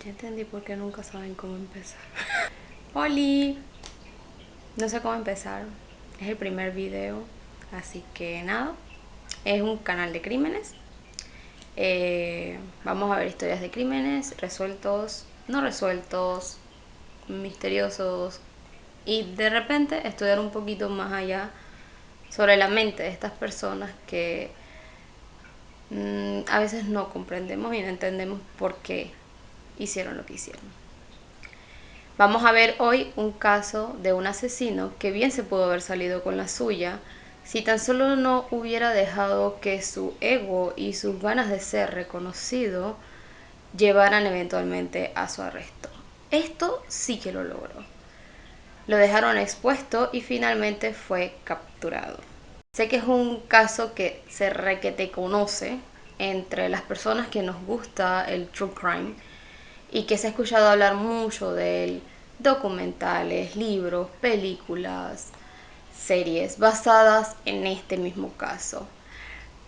Ya entendí por qué nunca saben cómo empezar. ¡Holi! No sé cómo empezar. Es el primer video, así que nada. Es un canal de crímenes. Vamos a ver historias de crímenes resueltos, no resueltos, misteriosos. Y de repente estudiar un poquito más allá sobre la mente de estas personas que a veces no comprendemos y no entendemos por qué hicieron lo que hicieron. Vamos a ver hoy un caso de un asesino que bien se pudo haber salido con la suya si tan solo no hubiera dejado que su ego y sus ganas de ser reconocido llevaran eventualmente a su arresto. Esto sí que lo logró. Lo dejaron expuesto y finalmente fue capturado. Sé que es un caso que se requete conoce entre las personas que nos gusta el true crime y que se ha escuchado hablar mucho de él, documentales, libros, películas, series basadas en este mismo caso.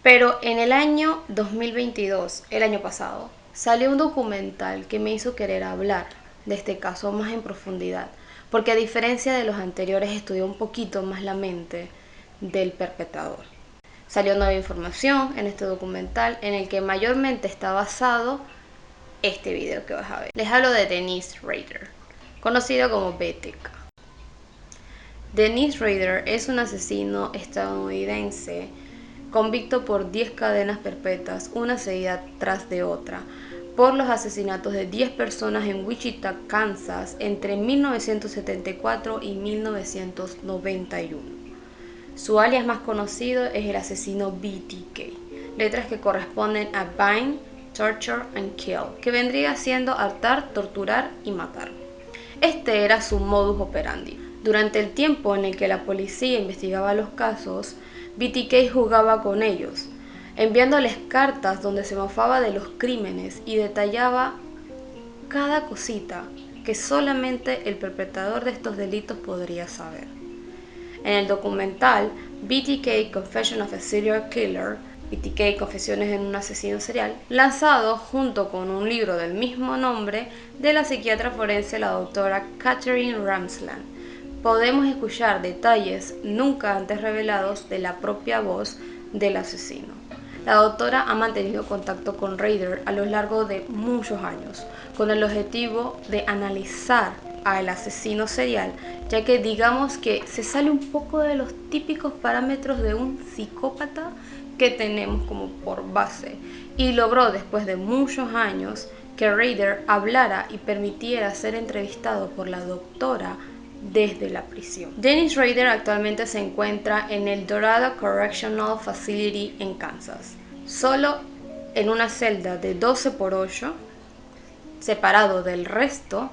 Pero en el año 2022, el año pasado, salió un documental que me hizo querer hablar de este caso más en profundidad, porque a diferencia de los anteriores estudió un poquito más la mente del perpetrador. Salió nueva información en este documental en el que mayormente está basado este video que vas a ver. Les hablo de Dennis Rader, conocido como BTK. Dennis Rader es un asesino estadounidense convicto por 10 cadenas perpetuas, una seguida tras de otra, por los asesinatos de 10 personas en Wichita, Kansas, entre 1974 y 1991. Su alias más conocido es el asesino BTK, letras que corresponden a Bind, Torture and Kill, que vendría siendo hartar, torturar y matar. Este era su modus operandi. Durante el tiempo en el que la policía investigaba los casos, BTK jugaba con ellos, enviándoles cartas donde se mofaba de los crímenes y detallaba cada cosita que solamente el perpetrador de estos delitos podría saber. En el documental BTK Confession of a Serial Killer, BTK Confesiones en un asesino serial, lanzado junto con un libro del mismo nombre de la psiquiatra forense la doctora Katherine Ramsland, podemos escuchar detalles nunca antes revelados de la propia voz del asesino. La doctora ha mantenido contacto con Rader a lo largo de muchos años, con el objetivo de analizar al asesino serial, ya que digamos que se sale un poco de los típicos parámetros de un psicópata que tenemos como por base, y logró después de muchos años que Rader hablara y permitiera ser entrevistado por la doctora desde la prisión. Dennis Rader actualmente se encuentra en el Dorado Correctional Facility en Kansas, solo en una celda de 12x8, separado del resto,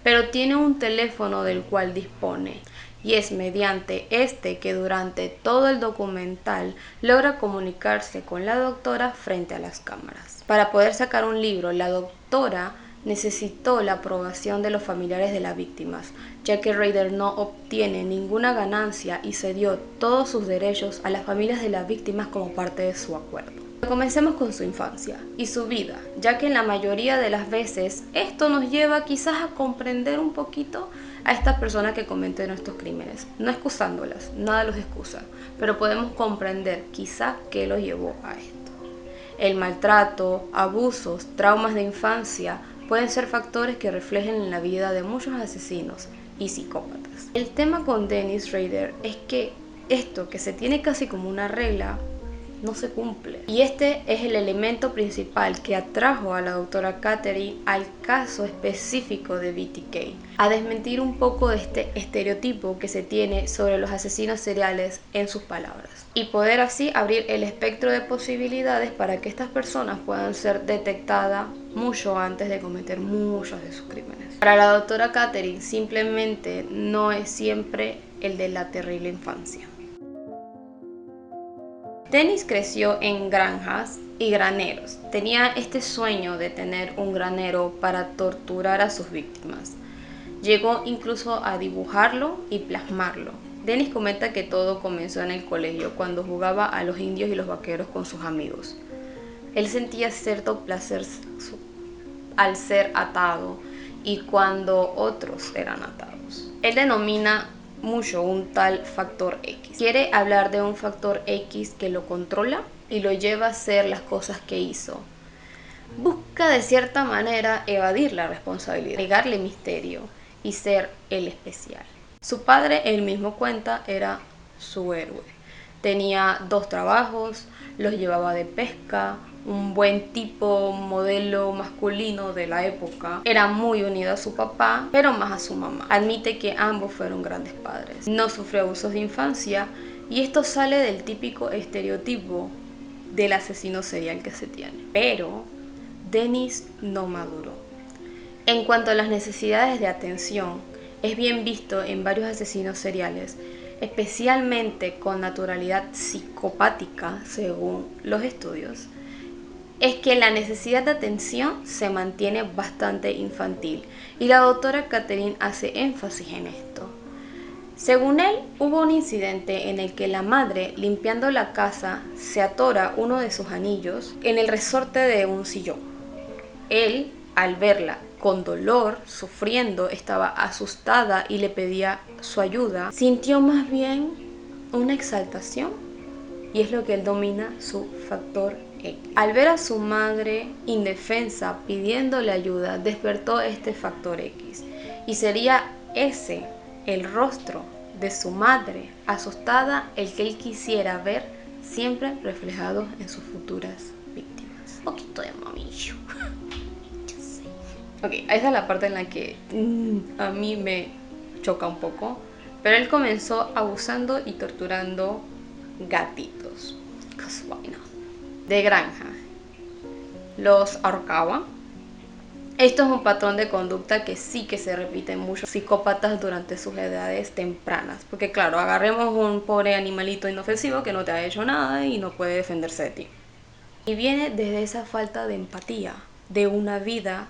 pero tiene un teléfono del cual dispone, y es mediante este que durante todo el documental logra comunicarse con la doctora frente a las cámaras. Para poder sacar un libro, la doctora necesitó la aprobación de los familiares de las víctimas, ya que Rader no obtiene ninguna ganancia y cedió todos sus derechos a las familias de las víctimas como parte de su acuerdo. Comencemos con su infancia y su vida, ya que en la mayoría de las veces esto nos lleva quizás a comprender un poquito a estas personas que cometen estos crímenes, no excusándolas, nada los excusa, pero podemos comprender quizás qué los llevó a esto. El maltrato, abusos, traumas de infancia pueden ser factores que reflejen en la vida de muchos asesinos y psicópatas. El tema con Dennis Rader es que esto que se tiene casi como una regla no se cumple. Y este es el elemento principal que atrajo a la doctora Katherine al caso específico de BTK, a desmentir un poco de este estereotipo que se tiene sobre los asesinos seriales en sus palabras, y poder así abrir el espectro de posibilidades para que estas personas puedan ser detectadas mucho antes de cometer muchos de sus crímenes. Para la doctora Katherine simplemente no es siempre el de la terrible infancia. Dennis creció en granjas y graneros. Tenía este sueño de tener un granero para torturar a sus víctimas. Llegó incluso a dibujarlo y plasmarlo. Dennis comenta que todo comenzó en el colegio cuando jugaba a los indios y los vaqueros con sus amigos. Él sentía cierto placer al ser atado y cuando otros eran atados. Él denomina mucho un tal factor X. Quiere hablar de un factor X que lo controla y lo lleva a hacer las cosas que hizo. Busca de cierta manera evadir la responsabilidad, agregarle misterio y ser el especial. Su padre, él mismo cuenta, era su héroe. Tenía 2 trabajos, los llevaba de pesca, un buen tipo, modelo masculino de la época. Era muy unido a su papá, pero más a su mamá. Admite que ambos fueron grandes padres. No sufrió abusos de infancia y esto sale del típico estereotipo del asesino serial que se tiene. Pero Dennis no maduró. En cuanto a las necesidades de atención, es bien visto en varios asesinos seriales, especialmente con naturalidad psicopática, según los estudios, es que la necesidad de atención se mantiene bastante infantil y la doctora Catherine hace énfasis en esto. Según él, hubo un incidente en el que la madre, limpiando la casa, se atora uno de sus anillos en el resorte de un sillón. Él, al verla con dolor, sufriendo, estaba asustada y le pedía su ayuda, sintió más bien una exaltación y es lo que él domina, su factor X. Al ver a su madre indefensa pidiéndole ayuda, despertó este factor X y sería ese el rostro de su madre asustada el que él quisiera ver siempre reflejado en sus futuras víctimas. Un poquito de mamillo. Ok, esa es la parte en la que a mí me choca un poco. Pero él comenzó abusando y torturando gatitos. De granja. Los ahorcaba. Esto es un patrón de conducta que sí que se repite en muchos psicópatas durante sus edades tempranas. Porque claro, agarremos un pobre animalito inofensivo que no te ha hecho nada y no puede defenderse de ti. Y viene desde esa falta de empatía, de una vida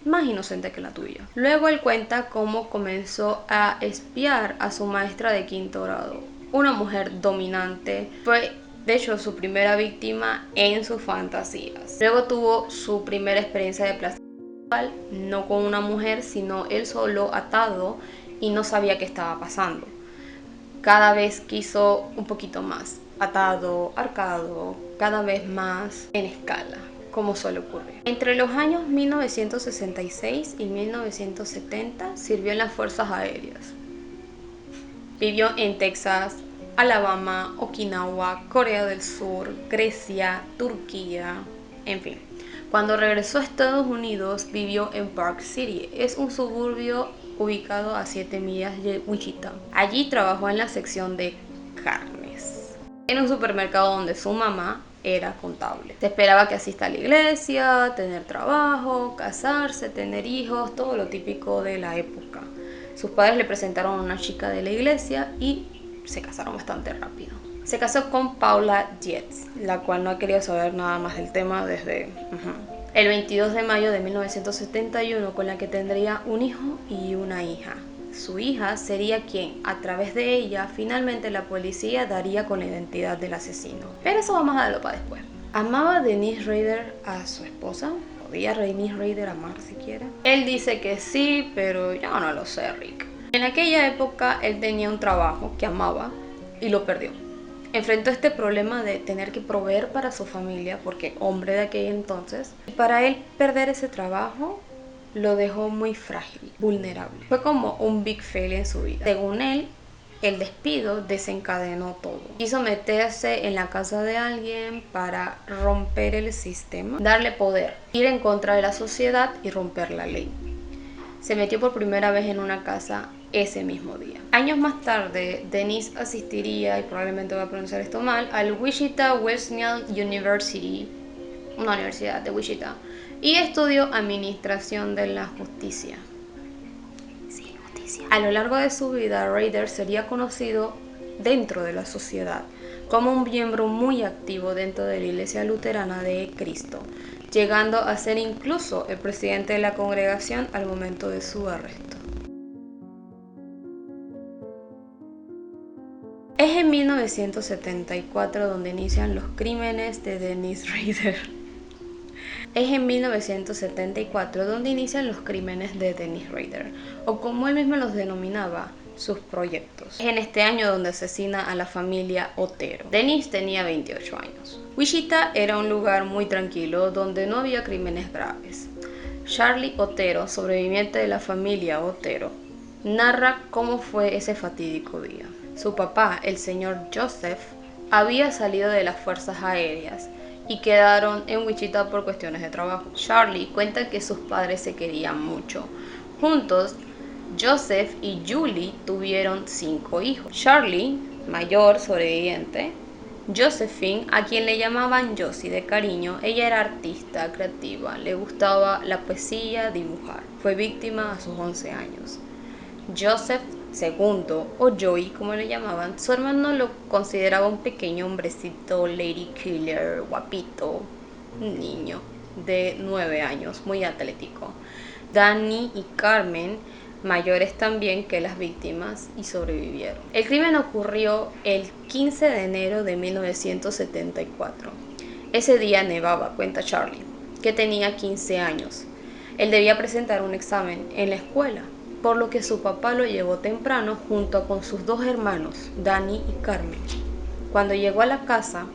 más inocente que la tuya. Luego él cuenta cómo comenzó a espiar a su maestra de 5º grado, una mujer dominante. Fue de hecho su primera víctima en sus fantasías. Luego tuvo su primera experiencia de placer sexual, no con una mujer, sino él solo atado y no sabía qué estaba pasando. Cada vez quiso un poquito más, atado, ahorcado, cada vez más en escala, como suele ocurrir. Entre los años 1966 y 1970 sirvió en las Fuerzas Aéreas. Vivió en Texas, Alabama, Okinawa, Corea del Sur, Grecia, Turquía, en fin. Cuando regresó a Estados Unidos vivió en Park City, es un suburbio ubicado a 7 millas de Wichita. Allí trabajó en la sección de carnes, en un supermercado donde su mamá era contable. Se esperaba que asista a la iglesia, tener trabajo, casarse, tener hijos, todo lo típico de la época. Sus padres le presentaron a una chica de la iglesia y se casaron bastante rápido. Se casó con Paula Dietz, la cual no quería saber nada más del tema desde el 22 de mayo de 1971, con la que tendría un hijo y una hija. Su hija sería quien, a través de ella, finalmente la policía daría con la identidad del asesino. Pero eso vamos a darlo para después. ¿Amaba Denise Rader a su esposa? ¿Podía Denise Rader amar siquiera? Él dice que sí, pero yo no lo sé, Rick. En aquella época él tenía un trabajo que amaba y lo perdió. Enfrentó este problema de tener que proveer para su familia, porque hombre de aquel entonces, y para él perder ese trabajo lo dejó muy frágil, vulnerable. Fue como un big fail en su vida. Según él, el despido desencadenó todo. Quiso meterse en la casa de alguien para romper el sistema, darle poder, ir en contra de la sociedad y romper la ley. Se metió por primera vez en una casa ese mismo día. Años más tarde, Denise asistiría, y probablemente voy a pronunciar esto mal, al Wichita Wesleyan University, una universidad de Wichita, y estudió administración de la justicia. Sí, justicia. A lo largo de su vida, Rader sería conocido dentro de la sociedad como un miembro muy activo dentro de la Iglesia Luterana de Cristo, llegando a ser incluso el presidente de la congregación al momento de su arresto. Es en 1974 donde inician los crímenes de Denise Rader. Es en 1974 donde inician los crímenes de Dennis Rader, o como él mismo los denominaba, sus proyectos. Es en este año donde asesina a la familia Otero. Dennis tenía 28 años. Wichita era un lugar muy tranquilo donde no había crímenes graves. Charlie Otero, sobreviviente de la familia Otero, narra cómo fue ese fatídico día. Su papá, el señor Joseph, había salido de las fuerzas aéreas y quedaron en Wichita por cuestiones de trabajo. Charlie cuenta que sus padres se querían mucho. Juntos, Joseph y Julie tuvieron 5 hijos. Charlie, mayor sobreviviente, Josephine, a quien le llamaban Josie de cariño, ella era artista creativa, le gustaba la poesía, dibujar. Fue víctima a sus 11 años. Joseph II, o Joey como le llamaban, su hermano lo consideraba un pequeño hombrecito, lady killer, guapito, un niño de 9 años, muy atlético. Danny y Carmen, mayores también que las víctimas, y sobrevivieron. El crimen ocurrió el 15 de enero de 1974. Ese día nevaba, cuenta Charlie, que tenía 15 años. Él debía presentar un examen en la escuela, por lo que su papá lo llevó temprano junto con sus 2 hermanos, Danny y Carmen. Cuando llegó a la casa,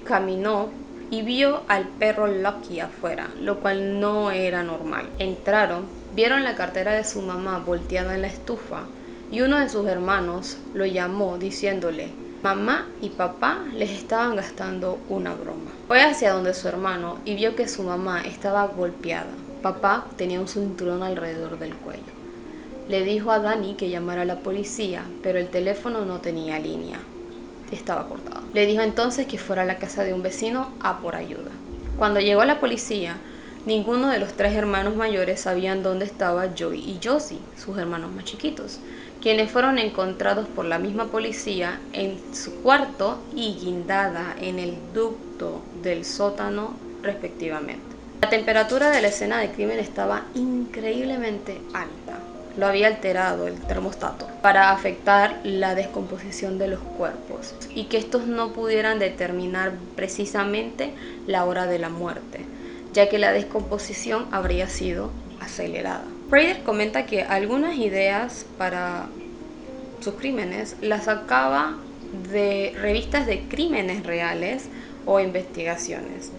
caminó y vio al perro Lucky afuera, lo cual no era normal. Entraron, vieron la cartera de su mamá volteada en la estufa y uno de sus hermanos lo llamó diciéndole: mamá y papá les estaban gastando una broma. Fue hacia donde su hermano y vio que su mamá estaba golpeada. Papá tenía un cinturón alrededor del cuello. Le dijo a Danny que llamara a la policía, pero el teléfono no tenía línea. Estaba cortado. Le dijo entonces que fuera a la casa de un vecino a por ayuda. Cuando llegó la policía, ninguno de los 3 hermanos mayores sabían dónde estaba Joey y Josie, sus hermanos más chiquitos, quienes fueron encontrados por la misma policía en su cuarto y guindada en el ducto del sótano respectivamente. La temperatura de la escena de crimen estaba increíblemente alta. Lo había alterado el termostato para afectar la descomposición de los cuerpos y que estos no pudieran determinar precisamente la hora de la muerte, ya que la descomposición habría sido acelerada. Rader comenta que algunas ideas para sus crímenes las sacaba de revistas de crímenes reales o investigaciones.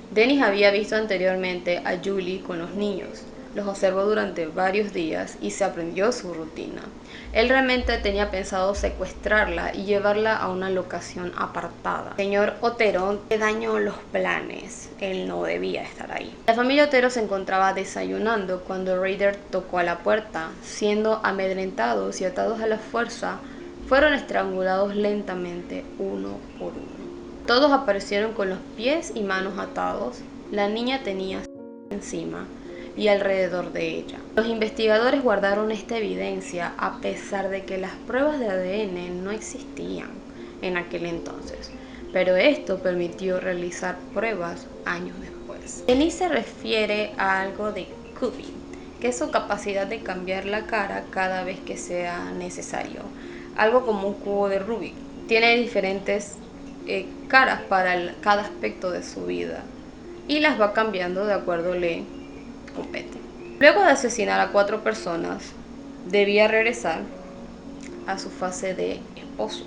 Dennis había visto anteriormente a Julie con los niños. Los observó durante varios días y se aprendió su rutina. Él realmente tenía pensado secuestrarla y llevarla a una locación apartada. El señor Otero le dañó los planes. Él no debía estar ahí. La familia Otero se encontraba desayunando cuando Rader tocó a la puerta. Siendo amedrentados y atados a la fuerza, fueron estrangulados lentamente uno por uno. Todos aparecieron con los pies y manos atados. La niña tenía encima y alrededor de ella. Los investigadores guardaron esta evidencia a pesar de que las pruebas de ADN no existían en aquel entonces, pero esto permitió realizar pruebas años después. Denis se refiere a algo de cubing, que es su capacidad de cambiar la cara cada vez que sea necesario, algo como un cubo de Rubik. Tiene diferentes caras para cada aspecto de su vida y las va cambiando de acuerdo le compete. Luego de asesinar a 4 personas, debía regresar a su fase de esposo.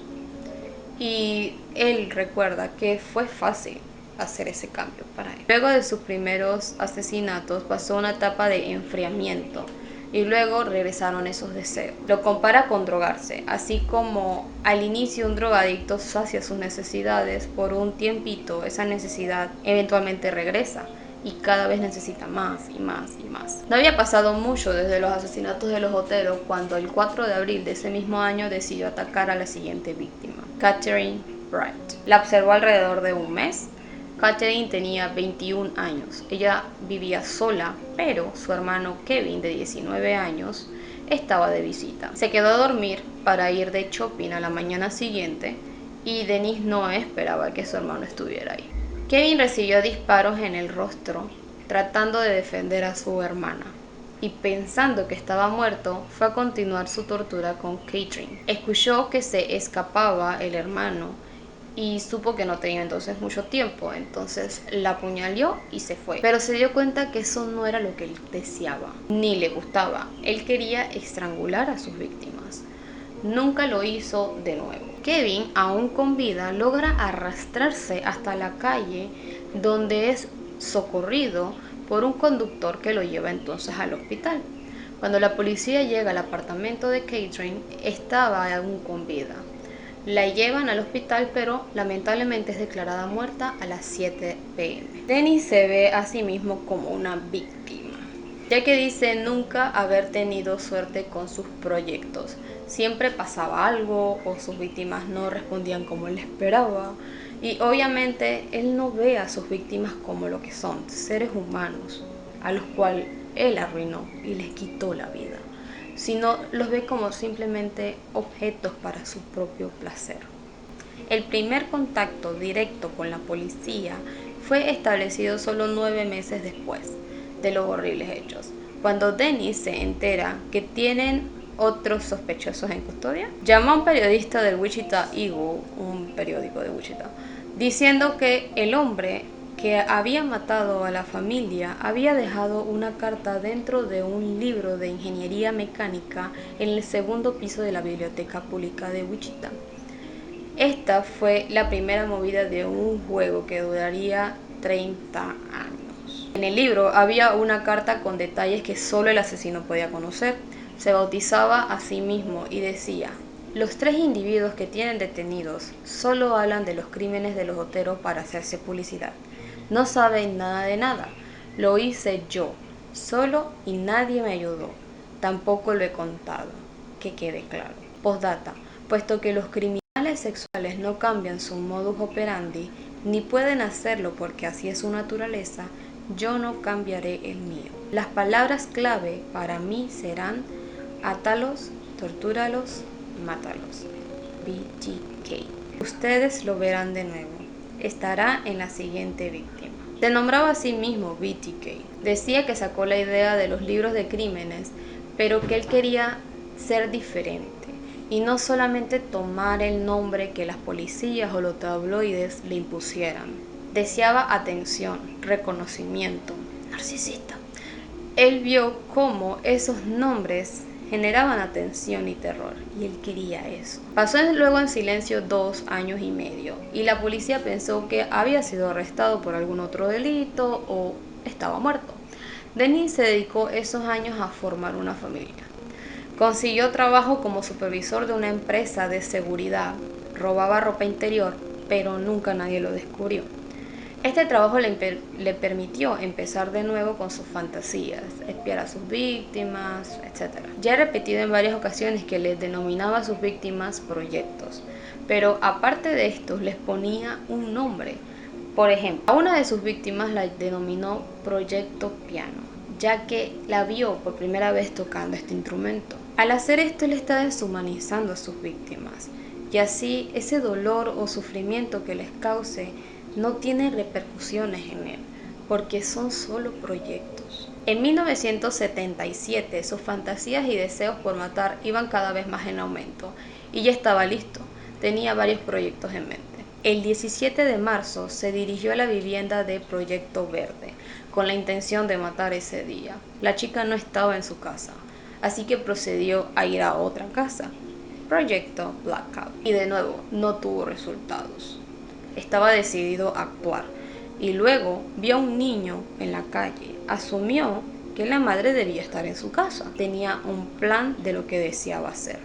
Y él recuerda que fue fácil hacer ese cambio para él. Luego de sus primeros asesinatos pasó una etapa de enfriamiento y luego regresaron esos deseos. Lo compara con drogarse, así como al inicio un drogadicto sacia sus necesidades por un tiempito, esa necesidad eventualmente regresa y cada vez necesita más y más y más. No había pasado mucho desde los asesinatos de los Otero cuando el 4 de abril de ese mismo año decidió atacar a la siguiente víctima, Catherine Bright. La observó alrededor de un mes. Catherine tenía 21 años. Ella vivía sola, pero su hermano Kevin, de 19 años, estaba de visita. Se quedó a dormir para ir de shopping a la mañana siguiente y Dennis no esperaba que su hermano estuviera ahí. Kevin recibió disparos en el rostro, tratando de defender a su hermana, y pensando que estaba muerto, fue a continuar su tortura con Catherine. Escuchó que se escapaba el hermano y supo que no tenía entonces mucho tiempo, entonces la apuñaló y se fue. Pero se dio cuenta que eso no era lo que él deseaba, ni le gustaba. Él quería estrangular a sus víctimas. Nunca lo hizo de nuevo. Kevin, aún con vida, logra arrastrarse hasta la calle donde es socorrido por un conductor que lo lleva entonces al hospital. Cuando la policía llega al apartamento de Catherine, estaba aún con vida. La llevan al hospital, pero lamentablemente es declarada muerta a las 7 p.m. Dennis se ve a sí mismo como una víctima, ya que dice nunca haber tenido suerte con sus proyectos. Siempre pasaba algo o sus víctimas no respondían como él esperaba. Y obviamente él no ve a sus víctimas como lo que son, seres humanos, a los cuales él arruinó y les quitó la vida, sino los ve como simplemente objetos para su propio placer. El primer contacto directo con la policía fue establecido solo 9 meses después de los horribles hechos, cuando Dennis se entera que tienen otros sospechosos en custodia. Llamó a un periodista del Wichita Eagle, un periódico de Wichita, diciendo que el hombre que había matado a la familia había dejado una carta dentro de un libro de ingeniería mecánica en el segundo piso de la biblioteca pública de Wichita. Esta fue la primera movida de un juego que duraría 30 años. En el libro había una carta con detalles que solo el asesino podía conocer. Se bautizaba a sí mismo y decía: los 3 individuos que tienen detenidos solo hablan de los crímenes de los Otero para hacerse publicidad. No saben nada de nada. Lo hice yo, solo, y nadie me ayudó. Tampoco lo he contado. Que quede claro. Postdata. Puesto que los criminales sexuales no cambian su modus operandi, ni pueden hacerlo porque así es su naturaleza, yo no cambiaré el mío. Las palabras clave para mí serán: átalos, tortúralos, mátalos. BTK. Ustedes lo verán de nuevo. Estará en la siguiente víctima. Se nombraba a sí mismo BTK. Decía que sacó la idea de los libros de crímenes, pero que él quería ser diferente y no solamente tomar el nombre que las policías o los tabloides le impusieran. Deseaba atención, reconocimiento. Narcisista. Él vio cómo esos nombres generaban atención y terror, y él quería eso. Pasó luego en silencio 2 años y medio, y la policía pensó que había sido arrestado por algún otro delito o estaba muerto. Dennis se dedicó esos años a formar una familia. Consiguió trabajo como supervisor de una empresa de seguridad, robaba ropa interior, pero nunca nadie lo descubrió. Este trabajo le permitió empezar de nuevo con sus fantasías, espiar a sus víctimas, etc. Ya he repetido en varias ocasiones que les denominaba a sus víctimas proyectos, pero aparte de esto les ponía un nombre. Por ejemplo, a una de sus víctimas la denominó Proyecto Piano, ya que la vio por primera vez tocando este instrumento. Al hacer esto, él está deshumanizando a sus víctimas, y así ese dolor o sufrimiento que les cause no tiene repercusiones en él, porque son solo proyectos. En 1977, sus fantasías y deseos por matar iban cada vez más en aumento, y ya estaba listo. Tenía varios proyectos en mente. El 17 de marzo se dirigió a la vivienda de Proyecto Verde, con la intención de matar ese día. La chica no estaba en su casa, así que procedió a ir a otra casa, Proyecto Blackout, y de nuevo no tuvo resultados. Estaba decidido a actuar, y luego vio a un niño en la calle. Asumió que la madre debía estar en su casa. Tenía un plan de lo que deseaba hacer,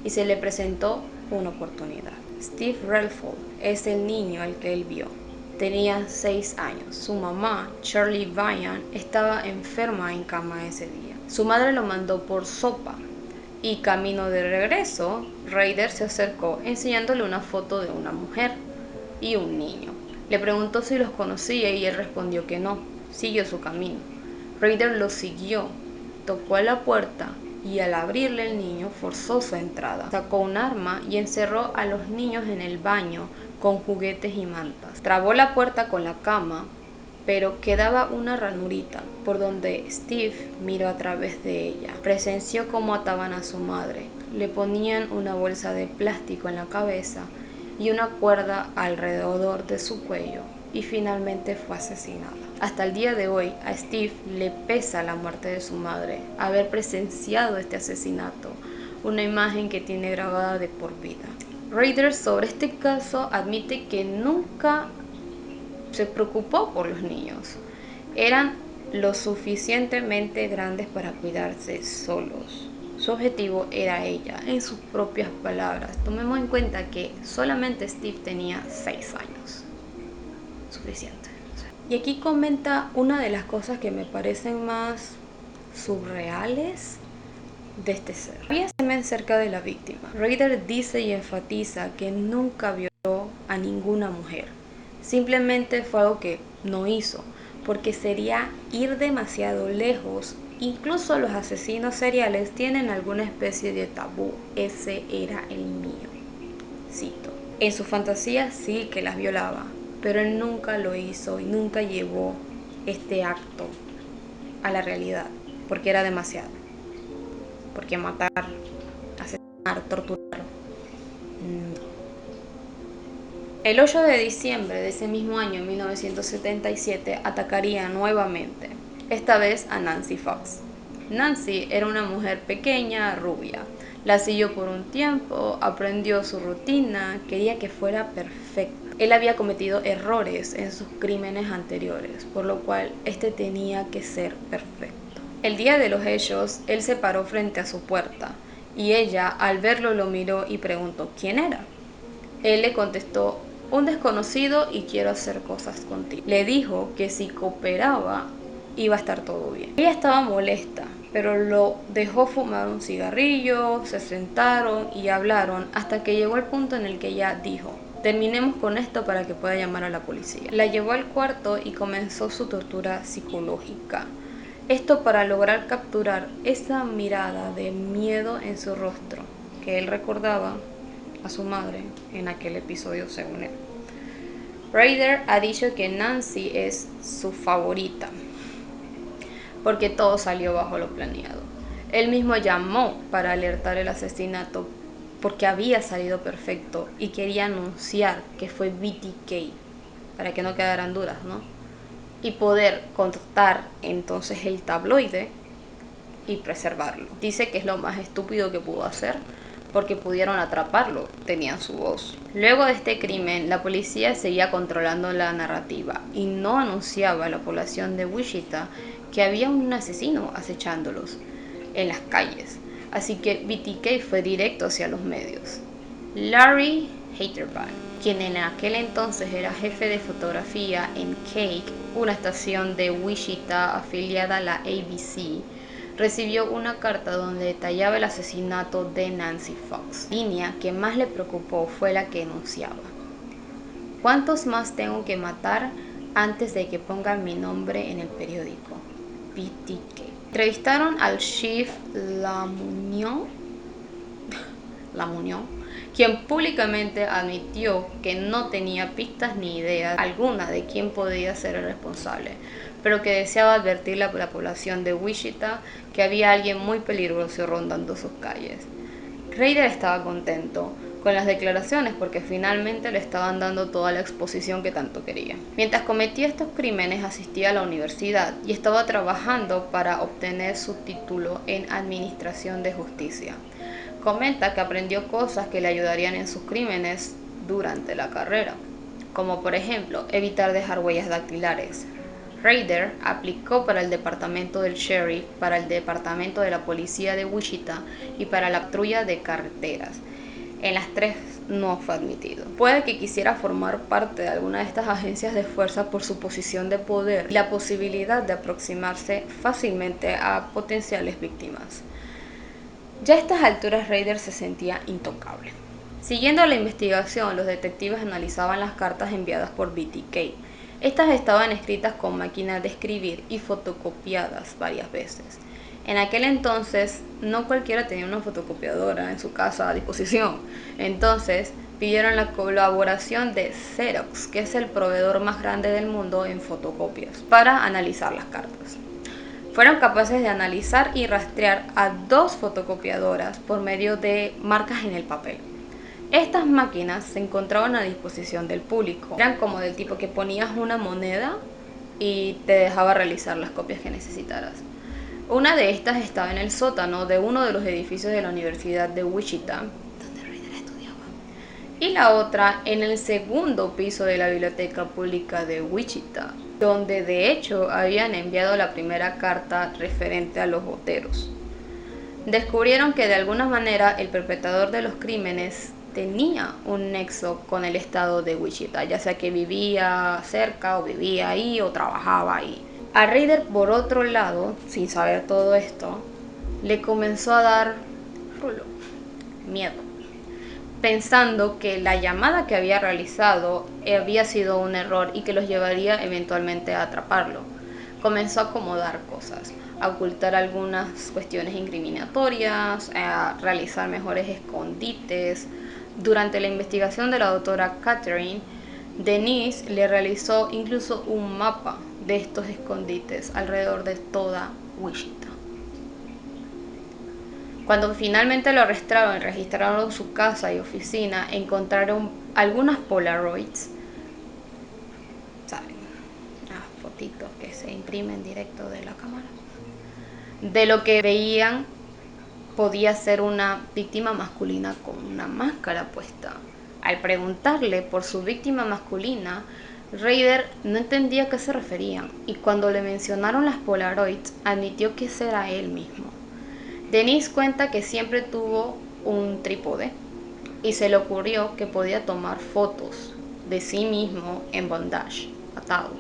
y se le presentó una oportunidad. Steve Relford es el niño al que él vio. Tenía 6 años. Su mamá, Shirley Vian, estaba enferma en cama ese día. Su madre lo mandó por sopa, y camino de regreso, Ryder se acercó enseñándole una foto de una mujer y un niño. Le preguntó si los conocía y él respondió que no. Siguió su camino. Ryder lo siguió, tocó a la puerta y al abrirle el niño forzó su entrada. Sacó un arma y encerró a los niños en el baño con juguetes y mantas. Trabó la puerta con la cama, pero quedaba una ranurita por donde Steve miró a través de ella. Presenció cómo ataban a su madre. Le ponían una bolsa de plástico en la cabeza y una cuerda alrededor de su cuello, y finalmente fue asesinada. Hasta el día de hoy a Steve le pesa la muerte de su madre, haber presenciado este asesinato, una imagen que tiene grabada de por vida. Rader sobre este caso admite que nunca se preocupó por los niños. Eran lo suficientemente grandes para cuidarse solos. Su objetivo era ella, en sus propias palabras. Tomemos en cuenta que solamente Steve tenía 6 años. Suficiente. Y aquí comenta una de las cosas que me parecen más surreales de este ser. Había semen cerca de la víctima. Rader dice y enfatiza que nunca violó a ninguna mujer. Simplemente fue algo que no hizo, porque sería ir demasiado lejos. Incluso los asesinos seriales tienen alguna especie de tabú. Ese era el mío. Cito. En su fantasía sí que las violaba, pero él nunca lo hizo y nunca llevó este acto a la realidad, porque era demasiado. Porque matar, asesinar, torturar. El 8 de diciembre de ese mismo año, 1977, atacaría nuevamente, esta vez a Nancy Fox. Nancy era una mujer pequeña, rubia. La siguió por un tiempo, aprendió su rutina, quería que fuera perfecta. Él había cometido errores en sus crímenes anteriores, por lo cual este tenía que ser perfecto. El día de los hechos, él se paró frente a su puerta, y ella, al verlo, lo miró y preguntó quién era. Él le contestó: un desconocido y quiero hacer cosas contigo. Le dijo que si cooperaba iba a estar todo bien. Ella estaba molesta, pero lo dejó fumar un cigarrillo, se sentaron y hablaron hasta que llegó el punto en el que ella dijo: terminemos con esto para que pueda llamar a la policía. La llevó al cuarto y comenzó su tortura psicológica. Esto para lograr capturar esa mirada de miedo en su rostro que él recordaba a su madre en aquel episodio, según él. Rader ha dicho que Nancy es su favorita porque todo salió bajo lo planeado. Él mismo llamó para alertar el asesinato porque había salido perfecto y quería anunciar que fue BTK para que no quedaran dudas, ¿no? Y poder contactar entonces el tabloide y preservarlo. Dice que es lo más estúpido que pudo hacer porque pudieron atraparlo, tenían su voz. Luego de este crimen, la policía seguía controlando la narrativa y no anunciaba a la población de Wichita que había un asesino acechándolos en las calles. Así que BTK fue directo hacia los medios. Larry Haterback, quien en aquel entonces era jefe de fotografía en Cake, una estación de Wichita afiliada a la ABC, recibió una carta donde detallaba el asesinato de Nancy Fox. La línea que más le preocupó fue la que enunciaba: ¿cuántos más tengo que matar antes de que pongan mi nombre en el periódico? BTK. Entrevistaron al Chief LaMunion, quien públicamente admitió que no tenía pistas ni idea alguna de quién podía ser el responsable, pero que deseaba advertirle a la población de Wichita que había alguien muy peligroso rondando sus calles. Rader estaba contento con las declaraciones porque finalmente le estaban dando toda la exposición que tanto quería. Mientras cometía estos crímenes, asistía a la universidad y estaba trabajando para obtener su título en Administración de Justicia. Comenta que aprendió cosas que le ayudarían en sus crímenes durante la carrera, como por ejemplo evitar dejar huellas dactilares. Rader aplicó para el departamento del sheriff, para el departamento de la policía de Wichita y para la patrulla de carreteras. En las tres no fue admitido. Puede que quisiera formar parte de alguna de estas agencias de fuerza por su posición de poder y la posibilidad de aproximarse fácilmente a potenciales víctimas. Ya a estas alturas Rader se sentía intocable. Siguiendo la investigación, los detectives analizaban las cartas enviadas por BTK. Estas estaban escritas con máquina de escribir y fotocopiadas varias veces. En aquel entonces, no cualquiera tenía una fotocopiadora en su casa a disposición. Entonces, pidieron la colaboración de Xerox, que es el proveedor más grande del mundo en fotocopias, para analizar las cartas. Fueron capaces de analizar y rastrear a 2 fotocopiadoras por medio de marcas en el papel. Estas máquinas se encontraban a disposición del público. Eran como del tipo que ponías una moneda y te dejaba realizar las copias que necesitaras. Una de estas estaba en el sótano de uno de los edificios de la Universidad de Wichita, donde Ryder estudiaba, y la otra en el segundo piso de la Biblioteca Pública de Wichita, donde de hecho habían enviado la primera carta referente a los boteros. Descubrieron que de alguna manera el perpetrador de los crímenes tenía un nexo con el estado de Wichita, ya sea que vivía cerca o vivía ahí o trabajaba ahí. A Ryder, por otro lado, sin saber todo esto, le comenzó a dar miedo, pensando que la llamada que había realizado había sido un error y que los llevaría eventualmente a atraparlo. Comenzó a acomodar cosas, a ocultar algunas cuestiones incriminatorias, a realizar mejores escondites. Durante la investigación de la doctora Catherine, Denise le realizó incluso un mapa de estos escondites alrededor de toda Wichita. Cuando finalmente lo arrestaron y registraron su casa y oficina, encontraron algunas Polaroids, ¿saben? Unas fotitos que se imprimen directo de la cámara, de lo que veían podía ser una víctima masculina con una máscara puesta. Al preguntarle por su víctima masculina, Ryder no entendía a qué se referían, y cuando le mencionaron las Polaroids, admitió que ese era él mismo. Denise cuenta que siempre tuvo un trípode y se le ocurrió que podía tomar fotos de sí mismo en bondage, atado.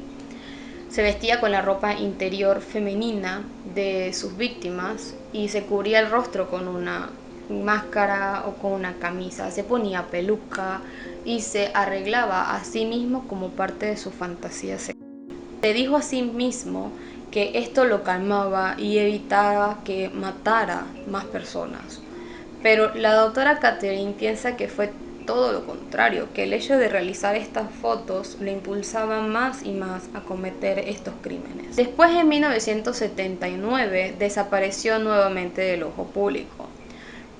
Se vestía con la ropa interior femenina de sus víctimas y se cubría el rostro con una máscara o con una camisa. Se ponía peluca y se arreglaba a sí mismo como parte de su fantasía sexual. Se dijo a sí mismo que esto lo calmaba y evitaba que matara más personas. Pero la doctora Catherine piensa que fue todo lo contrario, que el hecho de realizar estas fotos le impulsaba más y más a cometer estos crímenes. Después, en 1979, desapareció nuevamente del ojo público.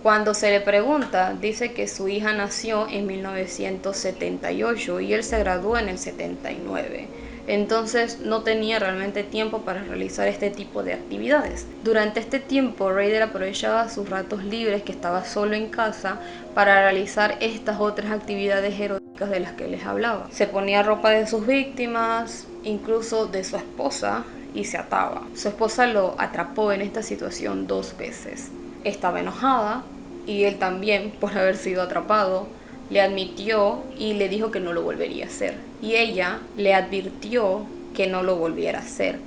Cuando se le pregunta, dice que su hija nació en 1978 y él se graduó en el 79. Entonces no tenía realmente tiempo para realizar este tipo de actividades. Durante este tiempo, Ryder aprovechaba sus ratos libres, que estaba solo en casa, para realizar estas otras actividades eróticas de las que les hablaba. Se ponía ropa de sus víctimas, incluso de su esposa, y se ataba. Su esposa lo atrapó en esta situación 2 veces. Estaba enojada y él también, por haber sido atrapado, le admitió y le dijo que no lo volvería a hacer. Y ella le advirtió que no lo volviera a hacer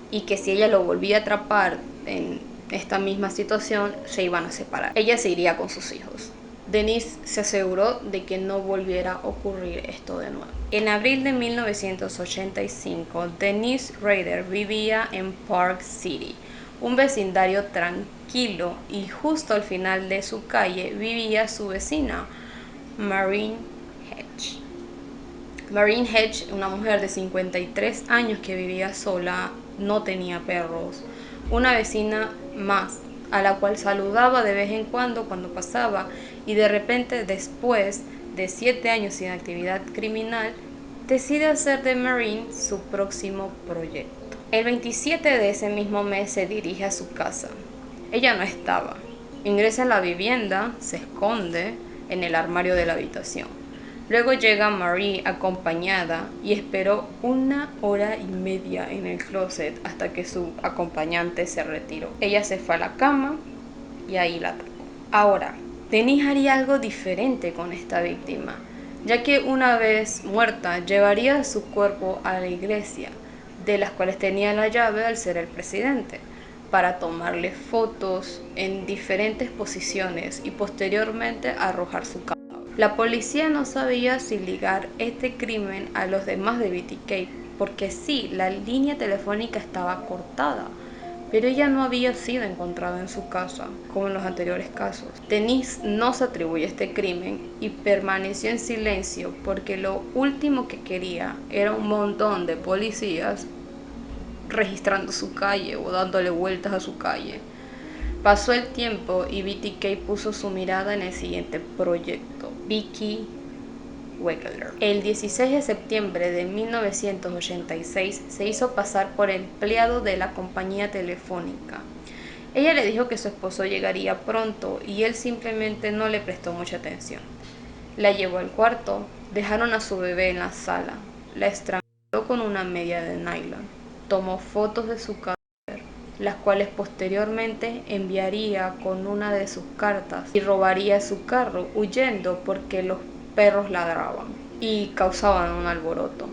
y que si ella lo volvía a atrapar en esta misma situación, se iban a separar. Ella se iría con sus hijos. Denise se aseguró de que no volviera a ocurrir esto de nuevo. En abril de 1985, Denise Ryder vivía en Park City, un vecindario tranquilo, y justo al final de su calle vivía su vecina, Maureen Hedge. Maureen Hedge, una mujer de 53 años que vivía sola, no tenía perros, una vecina más, a la cual saludaba de vez en cuando pasaba, y de repente, después de 7 años sin actividad criminal, decide hacer de Maureen su próximo proyecto. El 27 de ese mismo mes se dirige a su casa. Ella no estaba. Ingresa en la vivienda, se esconde en el armario de la habitación. Luego llega Marie acompañada y esperó 1 hora y media en el closet hasta que su acompañante se retiró. Ella se fue a la cama y ahí la atacó. Ahora, Denise haría algo diferente con esta víctima, ya que una vez muerta llevaría su cuerpo a la iglesia, de las cuales tenía la llave al ser el presidente, para tomarle fotos en diferentes posiciones y posteriormente arrojar su cadáver. La policía no sabía si ligar este crimen a los demás de BTK, porque sí, la línea telefónica estaba cortada, pero ella no había sido encontrada en su casa, como en los anteriores casos. Denise no se atribuye este crimen y permaneció en silencio porque lo último que quería era un montón de policías registrando su calle o dándole vueltas a su calle. Pasó el tiempo y BTK puso su mirada en el siguiente proyecto, Vicky Wegeler. El 16 de septiembre de 1986 se hizo pasar por empleado de la compañía telefónica. Ella le dijo que su esposo llegaría pronto y él simplemente no le prestó mucha atención. La llevó al cuarto, dejaron a su bebé en la sala, la estranguló con una media de nylon, tomó fotos de su cadáver, las cuales posteriormente enviaría con una de sus cartas y robaría su carro huyendo porque los perros ladraban y causaban un alboroto.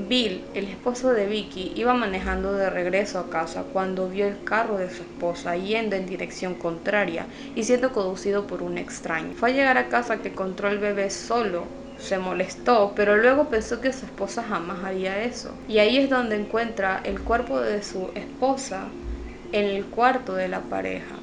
Bill, el esposo de Vicky, iba manejando de regreso a casa cuando vio el carro de su esposa yendo en dirección contraria y siendo conducido por un extraño. Fue a llegar a casa que encontró al bebé solo. Se molestó, pero luego pensó que su esposa jamás haría eso. Y ahí es donde encuentra el cuerpo de su esposa en el cuarto de la pareja.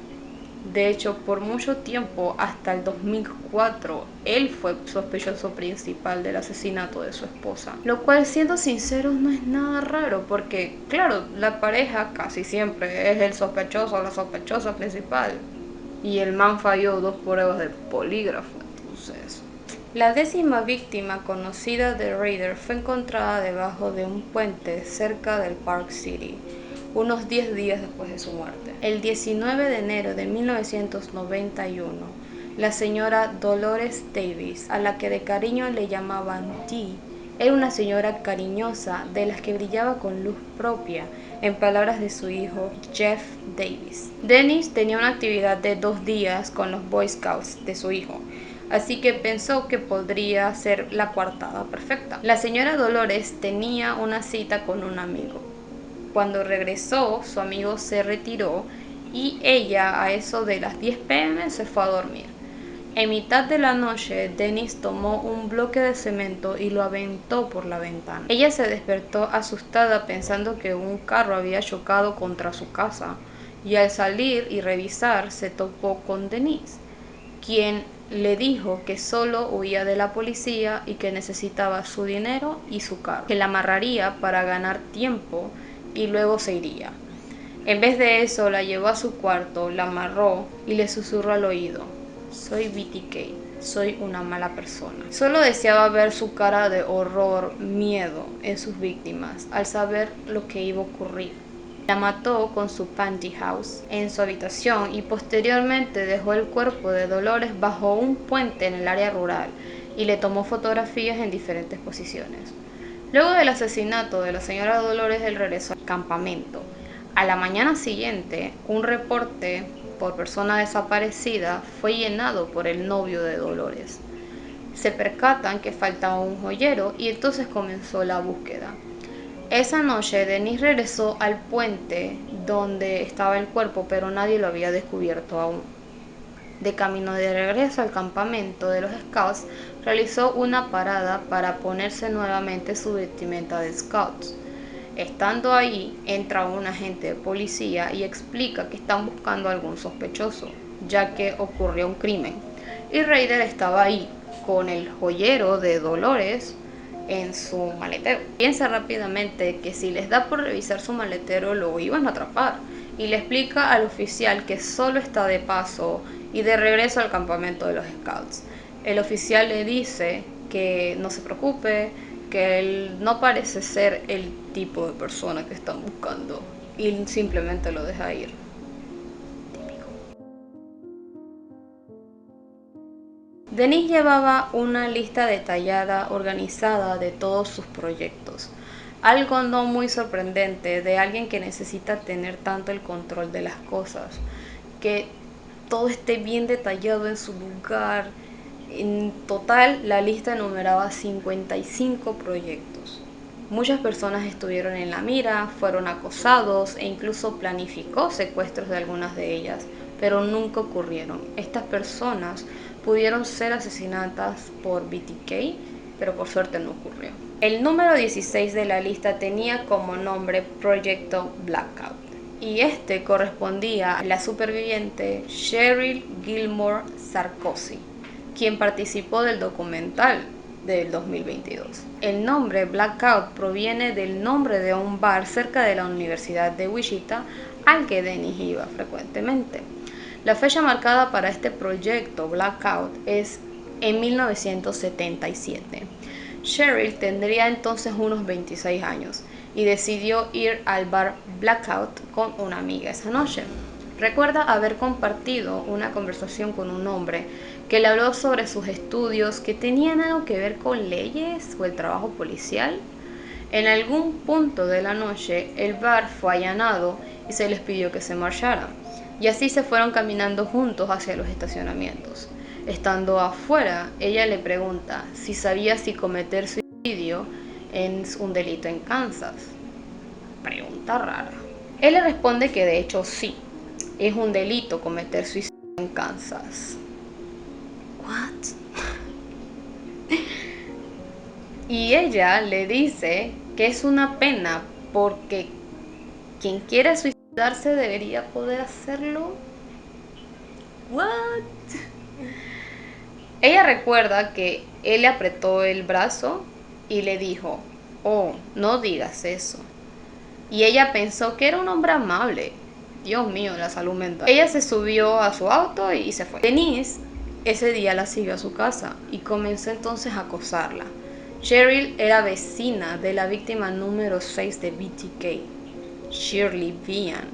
De hecho, por mucho tiempo, hasta el 2004, él fue sospechoso principal del asesinato de su esposa. Lo cual, siendo sinceros, no es nada raro, porque, claro, la pareja casi siempre es el sospechoso o la sospechosa principal. Y el man falló 2 pruebas de polígrafo, entonces... La 10ª víctima conocida de Ryder fue encontrada debajo de un puente cerca del Park City, unos 10 días después de su muerte. El 19 de enero de 1991, la señora Dolores Davis, a la que de cariño le llamaban Dee, era una señora cariñosa de las que brillaba con luz propia, en palabras de su hijo Jeff Davis. Dennis tenía una actividad de 2 días con los Boy Scouts de su hijo, así que pensó que podría ser la coartada perfecta. La señora Dolores tenía una cita con un amigo. Cuando regresó, su amigo se retiró y ella, a eso de las 10 p.m., se fue a dormir. En mitad de la noche, Dennis tomó un bloque de cemento y lo aventó por la ventana. Ella se despertó asustada pensando que un carro había chocado contra su casa y al salir y revisar se topó con Dennis, quien le dijo que solo huía de la policía y que necesitaba su dinero y su carro, que la amarraría para ganar tiempo y luego se iría. En vez de eso, la llevó a su cuarto, la amarró y le susurró al oído: soy BTK, soy una mala persona. Solo deseaba ver su cara de horror, miedo en sus víctimas al saber lo que iba a ocurrir. La mató con su pantyhouse en su habitación y posteriormente dejó el cuerpo de Dolores bajo un puente en el área rural y le tomó fotografías en diferentes posiciones. Luego del asesinato de la señora Dolores, él regresó al campamento. A la mañana siguiente, un reporte por persona desaparecida fue llenado por el novio de Dolores. Se percatan que faltaba un joyero y entonces comenzó la búsqueda. Esa noche, Dennis regresó al puente donde estaba el cuerpo, pero nadie lo había descubierto aún. De camino de regreso al campamento de los Scouts, realizó una parada para ponerse nuevamente su vestimenta de Scouts. Estando ahí, entra un agente de policía y explica que están buscando a algún sospechoso, ya que ocurrió un crimen. Y Ryder estaba ahí, con el joyero de Dolores en su maletero. Piensa rápidamente que si les da por revisar su maletero lo iban a atrapar y le explica al oficial que solo está de paso y de regreso al campamento de los Scouts. El oficial le dice que no se preocupe, que él no parece ser el tipo de persona que están buscando y simplemente lo deja ir. Dennis llevaba una lista detallada, organizada de todos sus proyectos. Algo no muy sorprendente de alguien que necesita tener tanto el control de las cosas, que todo esté bien detallado en su lugar. En total, la lista enumeraba 55 proyectos. Muchas personas estuvieron en la mira, fueron acosados e incluso planificó secuestros de algunas de ellas, pero nunca ocurrieron. Estas personas pudieron ser asesinadas por BTK, pero por suerte no ocurrió. El número 16 de la lista tenía como nombre Proyecto Blackout, y este correspondía a la superviviente Cheryl Gilmore Sarkozy, quien participó del documental del 2022. El nombre Blackout proviene del nombre de un bar cerca de la Universidad de Wichita al que Dennis iba frecuentemente. La fecha marcada para este proyecto Blackout es en 1977. Cheryl tendría entonces unos 26 años y decidió ir al bar Blackout con una amiga esa noche. Recuerda haber compartido una conversación con un hombre que le habló sobre sus estudios que tenían algo que ver con leyes o el trabajo policial. En algún punto de la noche, el bar fue allanado y se les pidió que se marcharan, y así se fueron caminando juntos hacia los estacionamientos. Estando afuera, ella le pregunta si sabía si cometer suicidio es un delito en Kansas. Pregunta rara. Él le responde que de hecho sí, es un delito cometer suicidio en Kansas. What? Y ella le dice que es una pena porque quien quiera suicidarse debería poder hacerlo. What? Ella recuerda que él le apretó el brazo y le dijo, oh, no digas eso. Y ella pensó que era un hombre amable. Dios mío, la salud mental. Ella se subió a su auto y se fue. Denise ese día la siguió a su casa y comenzó entonces a acosarla. Cheryl era vecina de la víctima número 6 de BTK, Shirley Vian.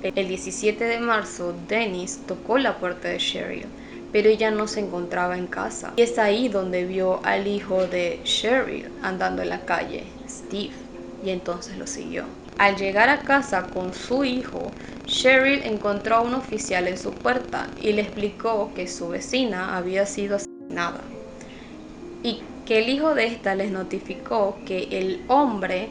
El 17 de marzo, Denise tocó la puerta de Cheryl, pero ella no se encontraba en casa. Y es ahí donde vio al hijo de Cheryl andando en la calle, Steve, y entonces lo siguió. Al llegar a casa con su hijo, Cheryl encontró a un oficial en su puerta y le explicó que su vecina había sido asesinada y que el hijo de esta les notificó que el hombre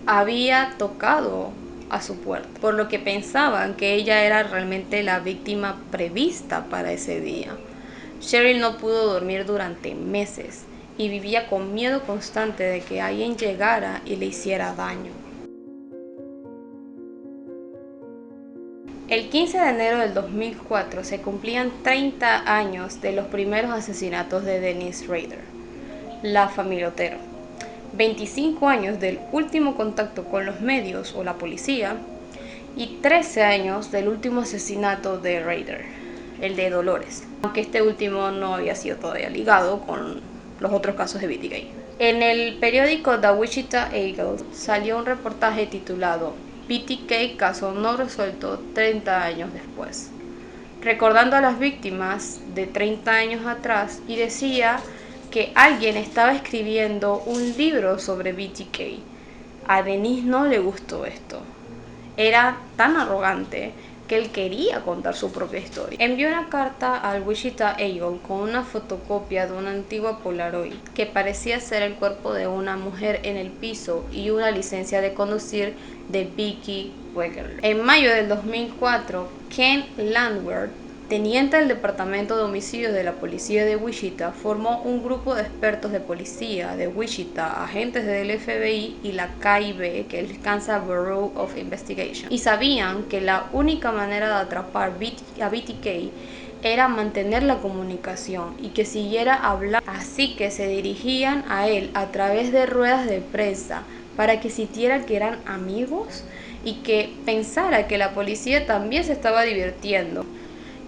había tocado a su puerta, por lo que pensaban que ella era realmente la víctima prevista para ese día. Cheryl no pudo dormir durante meses y vivía con miedo constante de que alguien llegara y le hiciera daño. El 15 de enero del 2004 se cumplían 30 años de los primeros asesinatos de Denise Rader, la familia Otero, 25 años del último contacto con los medios o la policía y 13 años del último asesinato de Rader, el de Dolores, aunque este último no había sido todavía ligado con los otros casos de BTK. En el periódico The Wichita Eagle salió un reportaje titulado BTK caso no resuelto 30 años después, recordando a las víctimas de 30 años atrás, y decía que alguien estaba escribiendo un libro sobre BTK. A Denise no le gustó esto. Era tan arrogante que él quería contar su propia historia. Envió una carta al Wichita Eagle con una fotocopia de una antigua Polaroid que parecía ser el cuerpo de una mujer en el piso y una licencia de conducir de Vicki Weger. En mayo del 2004, Ken Landwehr, teniente del Departamento de Homicidios de la Policía de Wichita, formó un grupo de expertos de policía de Wichita, agentes del FBI y la KIB, que es el Kansas Bureau of Investigation, y sabían que la única manera de atrapar a BTK era mantener la comunicación y que siguiera hablando. Así que se dirigían a él a través de ruedas de prensa para que sintiera que eran amigos y que pensara que la policía también se estaba divirtiendo.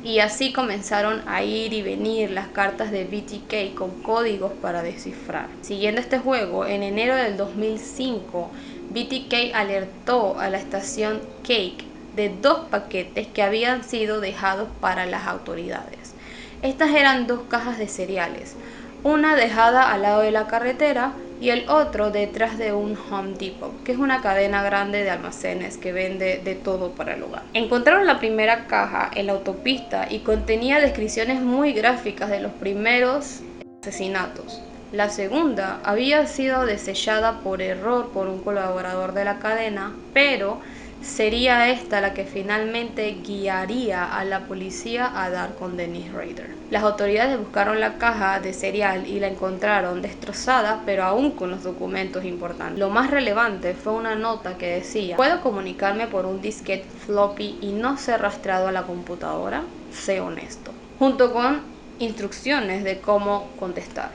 Y así comenzaron a ir y venir las cartas de BTK con códigos para descifrar. Siguiendo este juego, en enero del 2005, BTK alertó a la estación Cake de 2 paquetes que habían sido dejados para las autoridades. Estas eran 2 cajas de cereales, una dejada al lado de la carretera y el otro detrás de un Home Depot, que es una cadena grande de almacenes que vende de todo para el hogar. Encontraron la primera caja en la autopista y contenía descripciones muy gráficas de los primeros asesinatos. La segunda había sido desechada por error por un colaborador de la cadena, pero sería esta la que finalmente guiaría a la policía a dar con Denise Rader. Las autoridades buscaron la caja de cereal y la encontraron destrozada, pero aún con los documentos importantes. Lo más relevante fue una nota que decía: ¿puedo comunicarme por un disquete floppy y no ser rastreado a la computadora? Sé honesto. Junto con instrucciones de cómo contestar.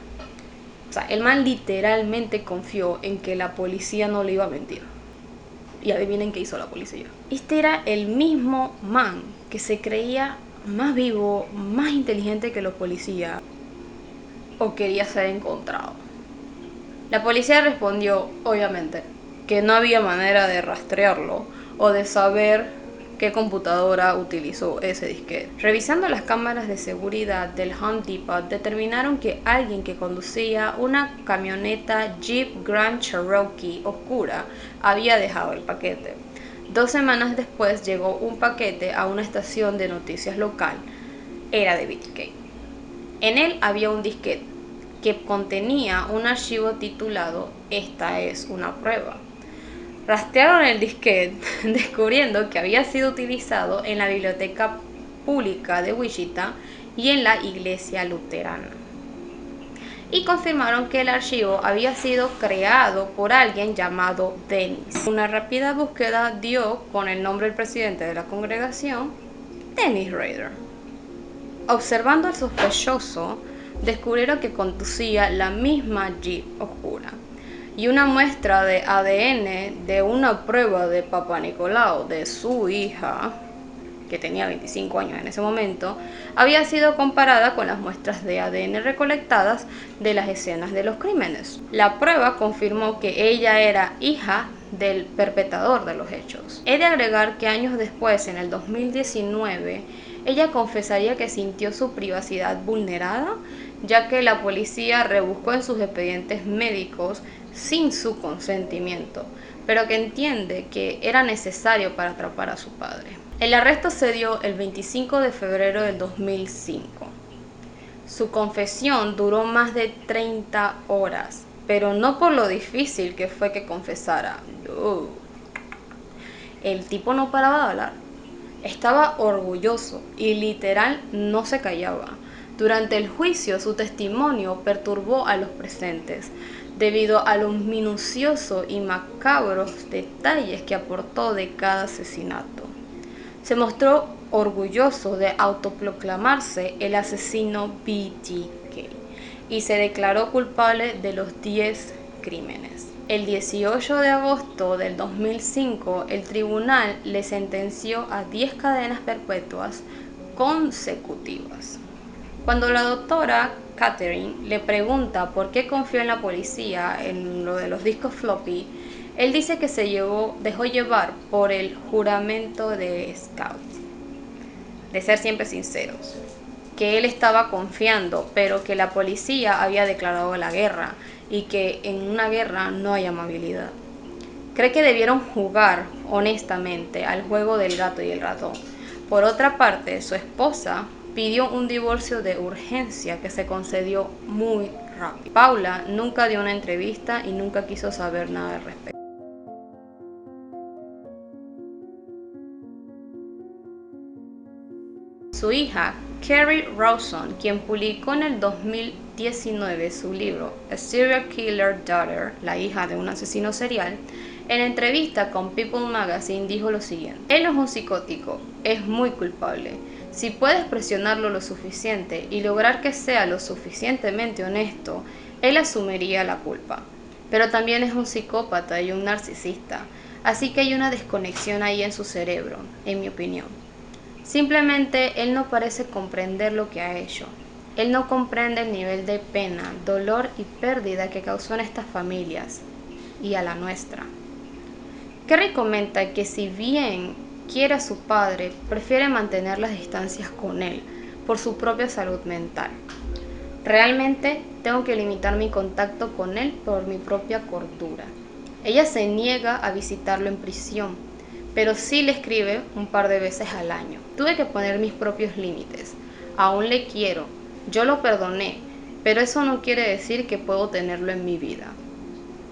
O sea, el man literalmente confió en que la policía no le iba a mentir. Y adivinen qué hizo la policía. Este era el mismo man que se creía más vivo, más inteligente que los policías. o quería ser encontrado. La policía respondió, obviamente, que no había manera de rastrearlo o de saber qué computadora utilizó ese disquete. Revisando las cámaras de seguridad del Home Depot, determinaron que alguien que conducía una camioneta Jeep Grand Cherokee oscura había dejado el paquete. 2 semanas después llegó un paquete a una estación de noticias local. Era de Bitcake. En él había un disquete que contenía un archivo titulado "Esta es una prueba". Rastrearon el disquete, descubriendo que había sido utilizado en la biblioteca pública de Wichita y en la iglesia luterana. Y confirmaron que el archivo había sido creado por alguien llamado Dennis. Una rápida búsqueda dio con el nombre del presidente de la congregación, Dennis Rader. Observando al sospechoso, descubrieron que conducía la misma Jeep oscura, y una muestra de ADN de una prueba de Papá Nicolau de su hija, que tenía 25 años en ese momento, había sido comparada con las muestras de ADN recolectadas de las escenas de los crímenes. La prueba confirmó que ella era hija del perpetrador de los hechos. He de agregar que años después, en el 2019, ella confesaría que sintió su privacidad vulnerada, ya que la policía rebuscó en sus expedientes médicos sin su consentimiento, pero que entiende que era necesario para atrapar a su padre. El arresto se dio el 25 de febrero del 2005. Su confesión duró más de 30 horas, pero no por lo difícil que fue que confesara. No. El tipo no paraba de hablar. Estaba orgulloso y literal no se callaba. Durante el juicio, su testimonio perturbó a los presentes, debido a los minuciosos y macabros detalles que aportó de cada asesinato. Se mostró orgulloso de autoproclamarse el asesino BTK y se declaró culpable de los 10 crímenes. El 18 de agosto del 2005, el tribunal le sentenció a 10 cadenas perpetuas consecutivas. Cuando la doctora Catherine le pregunta por qué confió en la policía en lo de los discos floppy, él dice que se dejó llevar por el juramento de Scout, de ser siempre sinceros, que él estaba confiando, pero que la policía había declarado la guerra y que en una guerra no hay amabilidad. Cree que debieron jugar honestamente al juego del gato y el ratón. Por otra parte, su esposa pidió un divorcio de urgencia que se concedió muy rápido. Paula nunca dio una entrevista y nunca quiso saber nada al respecto. Su hija, Kerri Rawson, quien publicó en el 2019 su libro A Serial Killer Daughter, la hija de un asesino serial, en entrevista con People Magazine dijo lo siguiente: él no es un psicótico, es muy culpable. Si puedes presionarlo lo suficiente y lograr que sea lo suficientemente honesto, él asumiría la culpa. Pero también es un psicópata y un narcisista, así que hay una desconexión ahí en su cerebro, en mi opinión. Simplemente él no parece comprender lo que ha hecho. Él no comprende el nivel de pena, dolor y pérdida que causó en estas familias y a la nuestra. Kerri comenta que si bien quiere a su padre, prefiere mantener las distancias con él por su propia salud mental. Realmente tengo que limitar mi contacto con él por mi propia cordura. Ella se niega a visitarlo en prisión, pero sí le escribe un par de veces al año. Tuve que poner mis propios límites. Aún le quiero, yo lo perdoné, pero eso no quiere decir que puedo tenerlo en mi vida.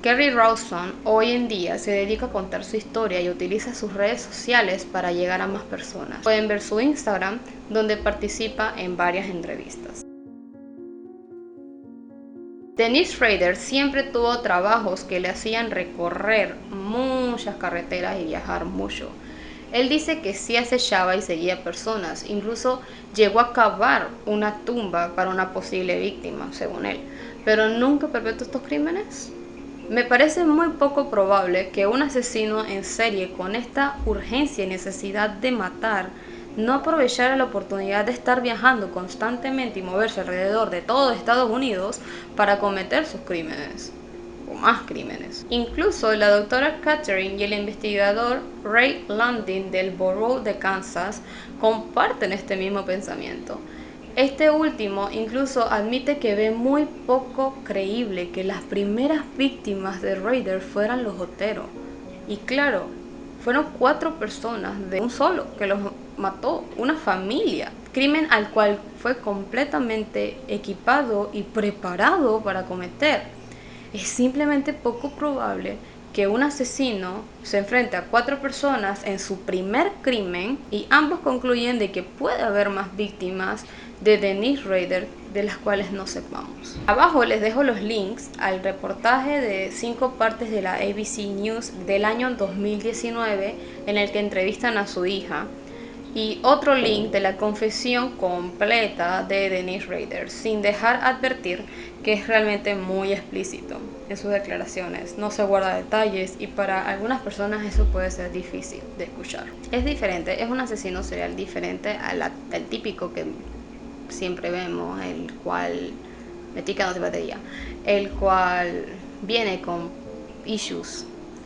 Kerri Rawson hoy en día se dedica a contar su historia y utiliza sus redes sociales para llegar a más personas. Pueden ver su Instagram, donde participa en varias entrevistas. Dennis Rader siempre tuvo trabajos que le hacían recorrer muchas carreteras y viajar mucho. Él dice que sí acechaba y seguía personas, incluso llegó a cavar una tumba para una posible víctima, según él. Pero nunca perpetró estos crímenes. Me parece muy poco probable que un asesino en serie con esta urgencia y necesidad de matar no aprovechara la oportunidad de estar viajando constantemente y moverse alrededor de todo Estados Unidos para cometer sus crímenes o más crímenes. Incluso la doctora Catherine y el investigador Ray Lundin del Borough de Kansas comparten este mismo pensamiento. Este último incluso admite que ve muy poco creíble que las primeras víctimas de Raider fueran los Otero. Y claro, fueron 4 personas de un solo que los mató, una familia. Crimen al cual fue completamente equipado y preparado para cometer. Es simplemente poco probable que un asesino se enfrente a 4 personas en su primer crimen y ambos concluyen de que puede haber más víctimas de Denise Rader de las cuales no sepamos. Abajo les dejo los links al reportaje de 5 partes de la ABC News del año 2019 en el que entrevistan a su hija y otro link de la confesión completa de Denise Rader, sin dejar advertir que es realmente muy explícito en sus declaraciones, no se guarda detalles y para algunas personas eso puede ser difícil de escuchar. Es diferente, es un asesino serial diferente al típico que siempre vemos, el cual metica no batería, el cual viene con issues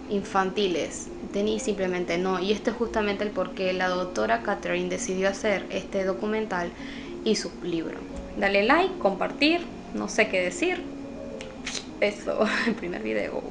infantiles. Denise simplemente no, y esto es justamente el por qué la doctora Catherine decidió hacer este documental y su libro. Dale like, compartir, no sé qué decir. Eso, el primer video.